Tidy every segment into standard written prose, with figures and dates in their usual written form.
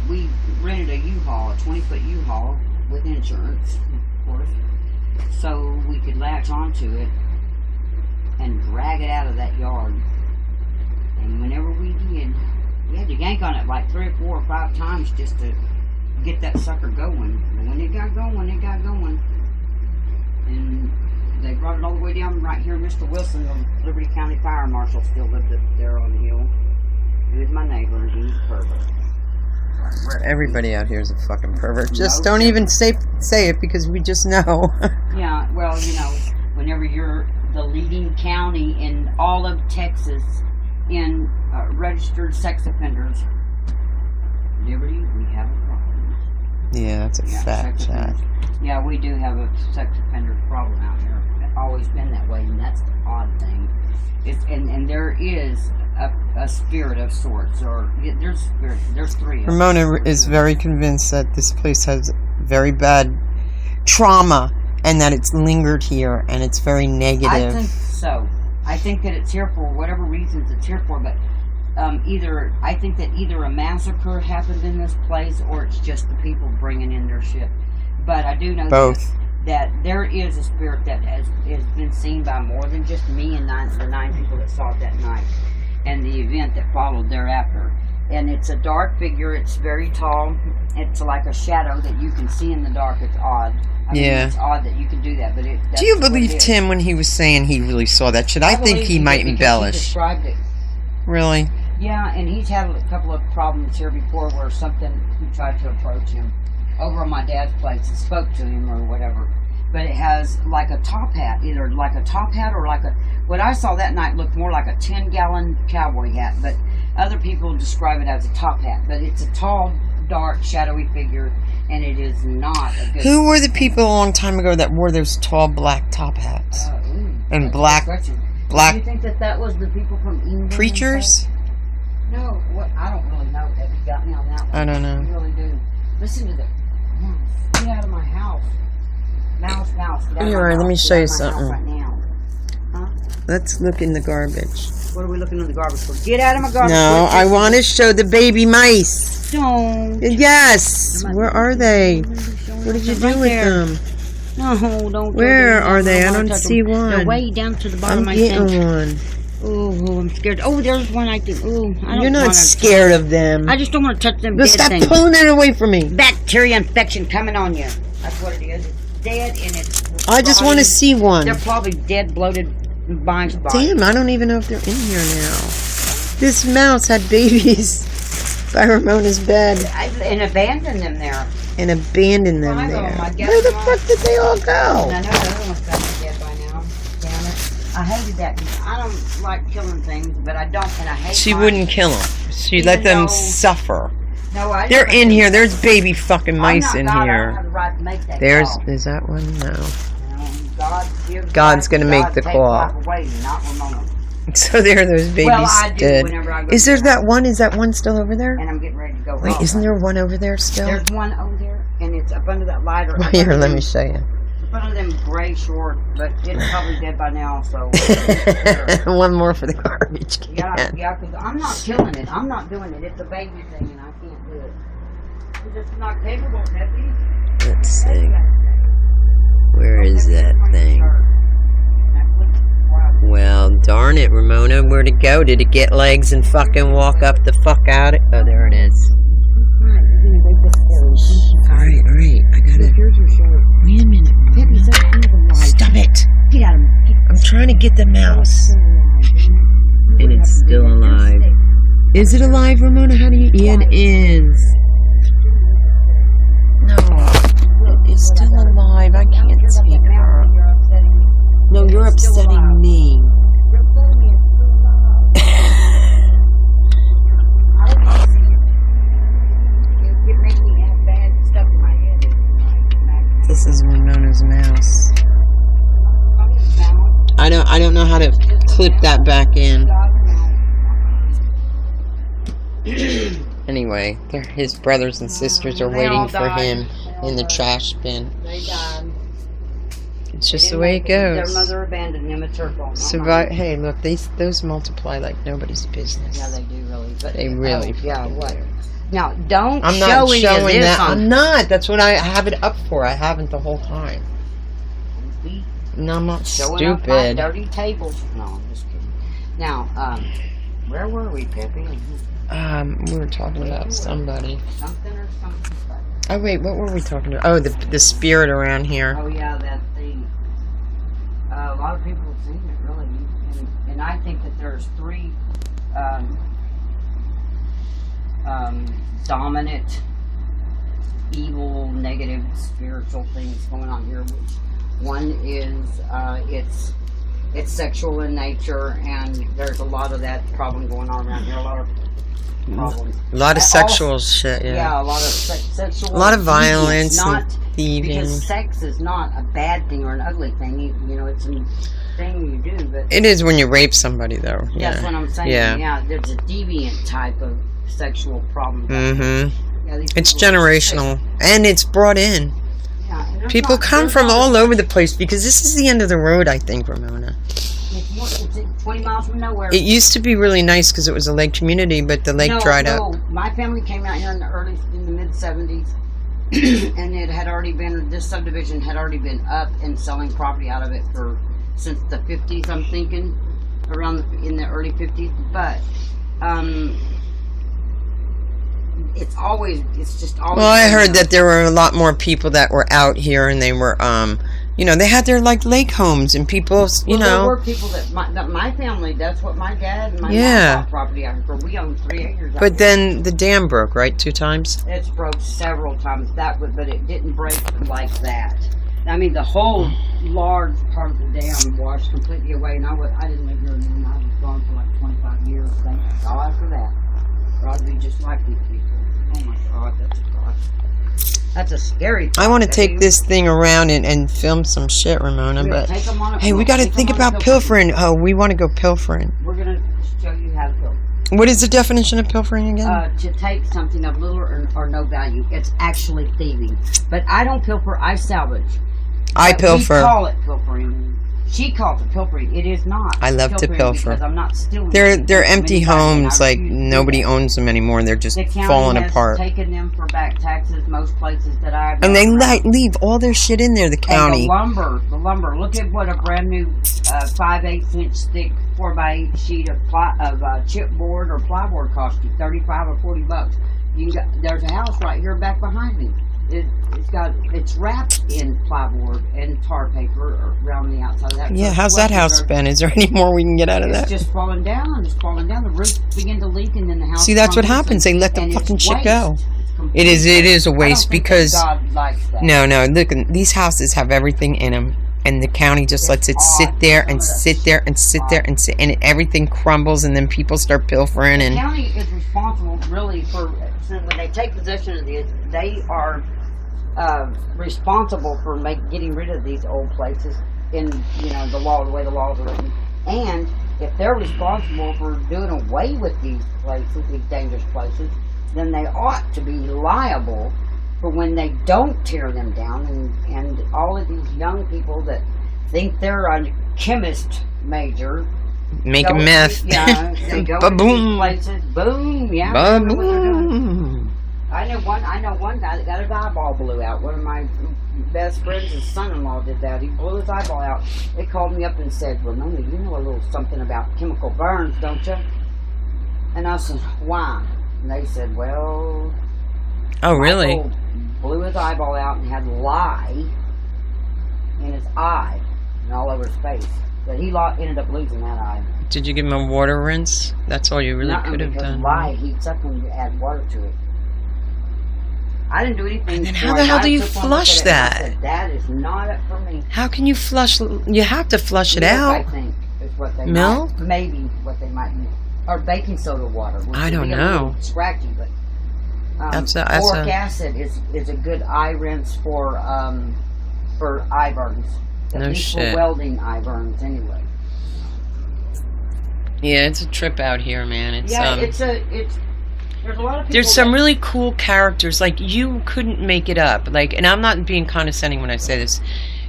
we rented a U-Haul, a 20-foot U-Haul with insurance, of course, so we could latch onto it and drag it out of that yard. And whenever we did, we had to yank on it like 3 or 4 or 5 times just to get that sucker going. But when it got going, it got going. And they brought it all the way down right here. Mr. Wilson, the Liberty County Fire Marshal, still lived up there on the hill. He was my neighbor, and he was a pervert. Everybody out here is a fucking pervert. Just don't even say it because we just know. Yeah, well, you know, whenever you're the leading county in all of Texas in registered sex offenders, Liberty, we have a problem. Yeah, that's a fact, Chad. Yeah, we do have a sex offender problem out here. It's always been that way, and that's the odd thing. And there is a spirit of sorts, or there's 3 of them. Ramona is very convinced that this place has very bad trauma and that it's lingered here and it's very negative. I think so. I think that it's here for whatever reasons it's here for, but I think that either a massacre happened in this place or it's just the people bringing in their shit. But I do know both. That there is a spirit that has been seen by more than just me and the 9 people that saw it that night and the event that followed thereafter. And it's a dark figure. It's very tall. It's like a shadow that you can see in the dark. It's odd. I mean, it's odd that you can do that, but that's do you believe Tim when he was saying he really saw that shit? I think he might embellish. He described it. Really? Yeah, and he's had a couple of problems here before where something tried to approach him over on my dad's place and spoke to him or whatever. But it has like a top hat, either like a top hat or like what I saw that night looked more like a 10-gallon cowboy hat, but other people describe it as a top hat. But it's a tall, dark, shadowy figure, and it is not a good... Who were the people a long time ago that wore those tall black top hats? And black... Do you think that was the people from England? Preachers? No, I don't really know if you got me on that one. I don't know. I really do. Listen to the mouse. Get out of my house. Mouse, get out of my house. Let me show you something. Right now. Huh? Let's look in the garbage. What are we looking in the garbage for? Get out of my garbage. No, I want to show the baby mice. Don't. Yes. Where are they? What did you do with them? No, don't. Where are they? I don't see one. They're way down to the bottom of my bench. I'm getting one. Oh, I'm scared. Oh, there's one I think. Oh, I don't. You're not scared of them. I just don't want to touch them. Stop pulling it away from me. Bacteria infection coming on you. That's what it is. It's dead and it's. I just want to see one. They're probably dead, bloated mice. Damn, I don't even know if they're in here now. This mouse had babies by Ramona's bed. And abandoned them there. And abandoned them there. Where the fuck did they all go? I know the other one's got to be dead by now. Damn it. I hated that. I don't like killing things, but I don't, and I hate She wouldn't kill them. She let them suffer. No, they're in here. There's baby fucking mice in here. I don't have the right to make that call. Is that one? No. God's going to make the call. So there are those babies dead. Is there that one? Is that one still over there? And I'm getting ready to go. Wait, isn't there one over there still? There's one over there, and it's up under that lighter. Here, let me show you. One of them gray short, but it's probably dead by now, so... One more for the garbage can. Yeah, because I'm not killing it. I'm not doing it. It's a baby thing, and I can't do it. It's just not capable, Peppy. Let's see. Where is that thing? Well, darn it, Ramona. Where'd it go? Did it get legs and fucking walk up the fuck out? Oh, there it is. Alright. I gotta... Wait a minute. Stop it! Get out of him. I'm trying to get the mouse. And it's still alive. Is it alive, Ramona? How do you... Yeah, it is. No. It is still alive. I can't take her. No, you're upsetting me. This is Ramona's mouse. I don't know how to clip that back in. Anyway, his brothers and sisters are waiting for him in the trash bin. They died. It's just the way it goes. Their mother abandoned them. It's her fault. Hey, look, those multiply like nobody's business. Yeah, they do really. But they really. Yeah, what? Now, don't I'm show not any showing of this that. on. I'm not. That's what I have it up for. I haven't the whole time. No, I'm not Showing up my stupid. dirty tables. No, I'm just kidding. Now, where were we, Peppy? We were talking about somebody. Something or something. Oh wait, what were we talking about? Oh, the spirit around here. Oh yeah, that thing. A lot of people have seen it, really, and I think that there's 3 dominant, evil, negative, spiritual things going on here. One is it's sexual in nature, and there's a lot of that problem going on around here. A lot of problems. A lot of sexual shit. Yeah. Yeah, a lot of sexual. A lot of violence, not and thieving. because sex is not a bad thing or an ugly thing. You know, it's a thing you do, but It is when you rape somebody, though. Yeah. that's what I'm saying. Yeah. There's a deviant type of sexual problem. Mm-hmm. Yeah, these It's people are generational, and it's brought in. sick. Yeah, and there's People not- come there's from not- all over the place because this is the end of the road, I think, Ramona. It's 20 miles from nowhere. It used to be really nice because it was a lake community, but the lake dried up. No, my family came out here in the mid 70s, and it had already been, this subdivision had already been up and selling property out of it since the 50s, I'm thinking, in the early 50s. But it's just always. Well, I heard that there were a lot more people that were out here, and they were, they had their like lake homes, and people, there were people that my family. That's what my dad and my mom bought property out here. We own 3 acres. But then the dam broke, right? 2 times. It's broke several times. But it didn't break like that. I mean, the whole large part of the dam washed completely away, and I didn't live here anymore. I was gone for like 25 years. Thank God for that. Or I'd be just like these people. Oh my God, that's a scary thing. I want to take this thing around and film some shit, Ramona, but hey, we got to think about pilfering. Oh, we want to go pilfering. We're going to show you how to pilfer. What is the definition of pilfering again? To take something of little or no value. It's actually thieving. But I don't pilfer, I salvage. I pilfer. We call it pilfering. She calls it pilfering. It is not. I love to pilfer. Because I'm not stealing. They're empty homes, like nobody owns them anymore. They're just falling apart. The county has taken them for back taxes most places that I've And they leave all their shit in there, the county. And the lumber. Look at what a brand new 5/8 inch thick 4x8 sheet of chipboard or plywood cost you, $35 or $40. There's a house right here back behind me. It's wrapped in plywood and tar paper around the outside of that. Yeah, how's that house been? Is there any more we can get out of that? It's just falling down. The roof began to leak, and then the house. See, that's what happens. They let the fucking shit go. It is a waste because God likes that. no, look, these houses have everything in them, and the county just lets it sit there and sit there and sit there and sit, and everything crumbles, and then people start pilfering. And the county is responsible, really, for when they take possession of this. They are responsible for getting rid of these old places in the way the laws are written. And if they're responsible for doing away with these places, these dangerous places, then they ought to be liable for when they don't tear them down. And all of these young people that think they're a chemist major, making meth. Yeah, they go to these places. Boom. Yeah. Ba-boom. I know one guy that got his eyeball blew out. One of my best friends, his son-in-law, did that. He blew his eyeball out. They called me up and said, "Ramona, you know a little something about chemical burns, don't you?" And I said, "Why?" And they said, "Well." Oh, really? Michael blew his eyeball out and had lye in his eye and all over his face. But he ended up losing that eye. Did you give him a water rinse? That's all you really could have done. Lye heats up when you add water to it. I didn't do anything. And then how the hell do you flush that? I said, that is not it for me. How can you flush? You have to flush it Milk, out. I think is what they Milk? Maybe what they might use. Or baking soda water. Which I don't know. Scratchy, but boric acid is a good eye rinse for eye burns. At No least shit. For welding eye burns, anyway. Yeah, it's a trip out here, man. It's there's a lot of people. There's some really cool characters. Like, you couldn't make it up. Like, and I'm not being condescending when I say this.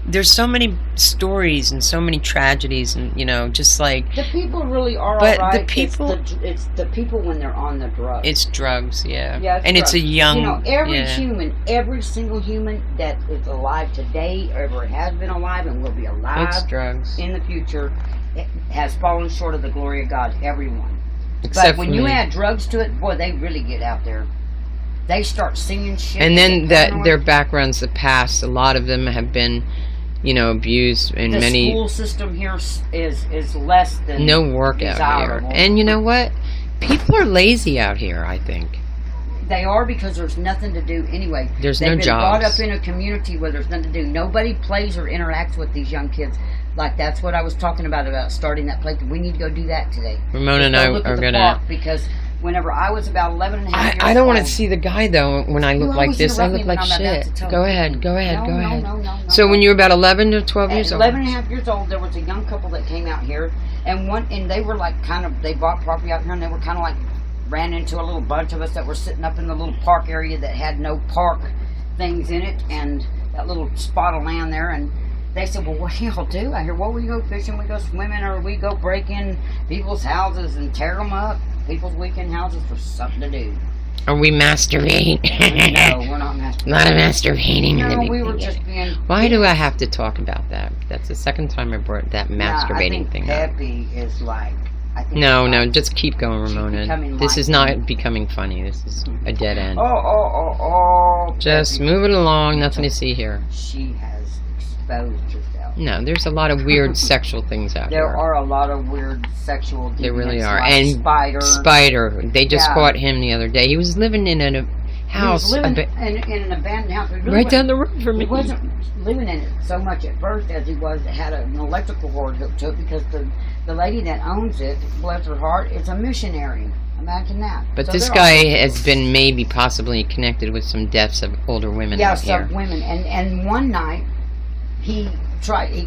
there's so many stories and so many tragedies, and just like the people really are But all right. the people- it's the people when they're on the drugs. it's drugs, yeah. Yeah, and drugs. it's a young, every single human that is alive today, or ever has been alive and will be alive it's drugs. in the future, has fallen short of the glory of God. Everyone. Except But when for you me. add drugs to it, boy, they really get out there. They start singing shit. And then they get paranoid. their backgrounds, the past, a lot of them have been, abused in the many. school system here is less than No work out desirable. here. And you know what? People are lazy out here, I think. They are, because there's nothing to do anyway. There's They've no been jobs. brought up in a community where there's nothing to do. Nobody plays or interacts with these young kids. Like, that's what I was talking about starting that play. We need to go do that today. Ramona and Go I look at are the going to... park, because whenever I was about 11 and a half years I don't want to old- see the guy, though, when I look You like always this. I interrupt look me when like I'm about shit. to tell Go you. ahead, go ahead, No, go no, ahead. no, So when you were about 11 to 12 At years old? 11 and a half years old, there was a young couple that came out here, and they were like they bought property out here, and they were kind of like ran into a little bunch of us that were sitting up in the little park area that had no park things in it, and that little spot of land there, and they said, well, what do y'all do? I hear, well, we go fishing, we go swimming, or we go break in people's houses and tear them up, people's weekend houses, for something to do. Are we masturbating? No, we're not masturbating. A lot of masturbating in the No, we were beginning. just being... Why do I have to talk about that? That's the second time I brought that masturbating thing up. Peppy is like... No, just keep going, Ramona. becoming This is like- not becoming funny. This is a dead end. Oh. Just Peppy. move it along. Nothing to see here. She has exposed herself. No, there's a lot of weird sexual things out There here. are a lot of weird sexual deviants. There really are. Like And Spider. They just Yeah. caught him the other day. He was living in a house He was living in an abandoned house. He really right down the road from He me. wasn't living in it so much at first as he had an electrical cord hooked to it, because the lady that owns it, bless her heart, is a missionary. Imagine that. But So this they're guy all- has been maybe possibly connected with some deaths of older women out here. some women. And one night he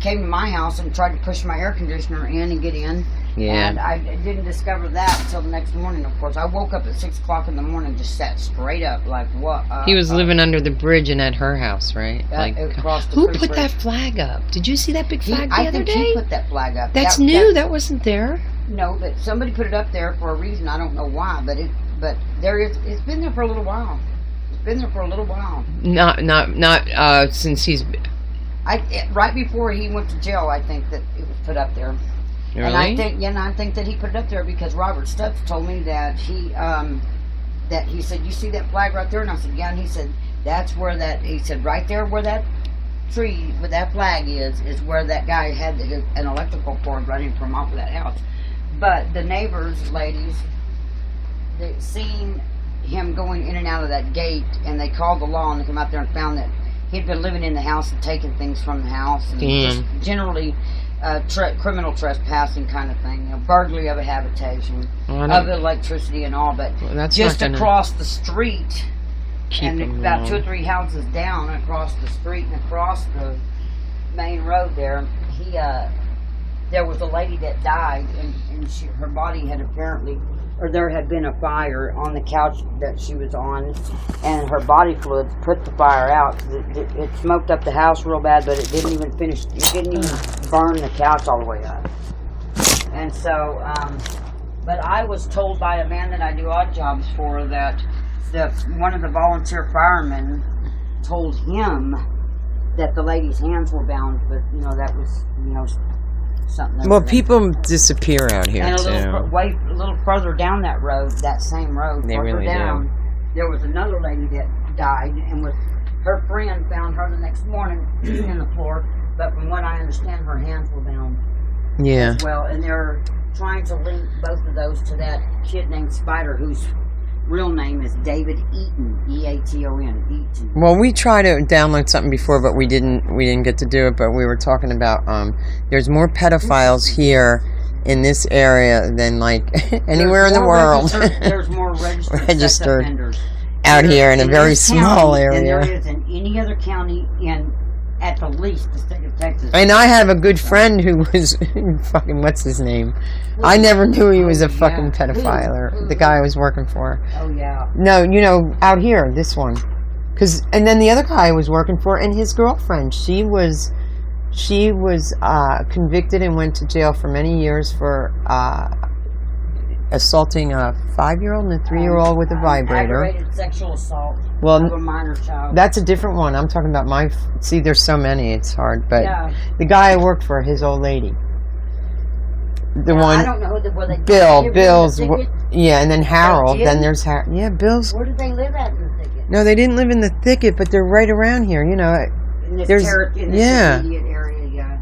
came to my house and tried to push my air conditioner in and get in. Yeah. And I didn't discover that until the next morning, of course. I woke up at 6 o'clock in the morning, just sat straight up, like, what? He was living under the bridge and at her house, right? across the Who creek put bridge. that flag up? Did you see that big flag the I other think day? he put that flag up. That's new. That wasn't there. No, but somebody put it up there for a reason. I don't know why, but it's been there for a little while. It's been there for a little while. Not since he's Right before he went to jail, I think that it was put up there. really. And I think that he put it up there because Robert Stutz told me that he said, you see that flag right there? And I said, yeah. And he said, he said, right there where that tree with that flag is where that guy had an electrical cord running from off of that house. But the neighbors, ladies, they seen him going in and out of that gate, and they called the law, and they come out there and found that he'd been living in the house and taking things from the house, and just generally criminal trespassing kind of thing, burglary of a habitation, of electricity and all. But that's just not gonna across the street, keep and him about alone. 2 or 3 houses down across the street and across the main road there, there was a lady that died, and her body had apparently, or there had been a fire on the couch that she was on, and her body fluids put the fire out. It smoked up the house real bad, but it didn't even burn the couch all the way up. And so, but I was told by a man that I do odd jobs for that one of the volunteer firemen told him that the lady's hands were bound, but that was something. Well, people disappear out here and too. a little further down that road, that same road, They further really down, there was another lady that died, and her friend found her the next morning in the floor. But from what I understand, her hands were bound Yeah. as well, and they're trying to link both of those to that kid named Spider, whose real name is David Eaton, Eaton. Eaton. Well, we tried to download something before, but we didn't get to do it. But we were talking about there's more pedophiles here in this area than like anywhere in the world. There's more registered sex offenders out here in a very this small county area. than there is in any other county in, at the least, the state of Texas. And I have a good friend who was fucking, what's his name? I never knew he was a fucking pedophile. The guy I was working for. Oh, yeah. No, out here, this one. And then the other guy I was working for, and his girlfriend, she was She was convicted and went to jail for many years for assaulting a 5-year-old and a 3-year-old with a vibrator. Aggravated sexual assault Well, of a minor child. that's a different one. I'm talking about my. See, there's so many. It's hard. But Yeah. the guy I worked for, his old lady. The Yeah, one. I don't know who were they. Bill's. Where Yeah, and then Harold. in? Then there's Harold. Yeah, Bill's. did they live at in the thicket? No, they didn't live in the thicket, but they're right around here. You know. In this There's- in this yeah. immediate area, yeah.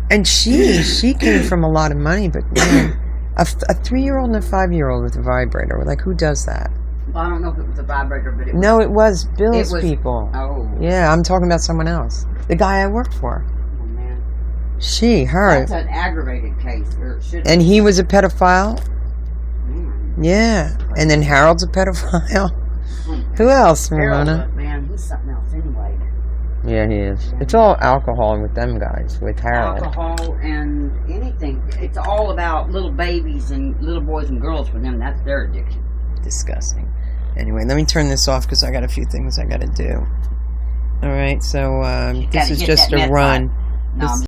And she came from a lot of money, but man, a 3-year-old and a 5-year-old with a vibrator. Like, who does that? Well, I don't know if it was a vibrator, but it was. No, it was Bill's It was- people. Oh. Yeah, I'm talking about someone else. The guy I worked for. Oh, man. Her. That's an aggravated case. Or it should And he was a pedophile. Man. Yeah. And then Harold's a pedophile. Who else, Harold, Ramona? man, he's something else anyway. Yeah, he is. It's all alcohol with them guys, with Harold. Alcohol and anything. It's all about little babies and little boys and girls for them. That's their addiction. Disgusting. Anyway, let me turn this off because I got a few things I got to do. All right, so this gotta is hit just that a meth run. pipe. No, This- I'm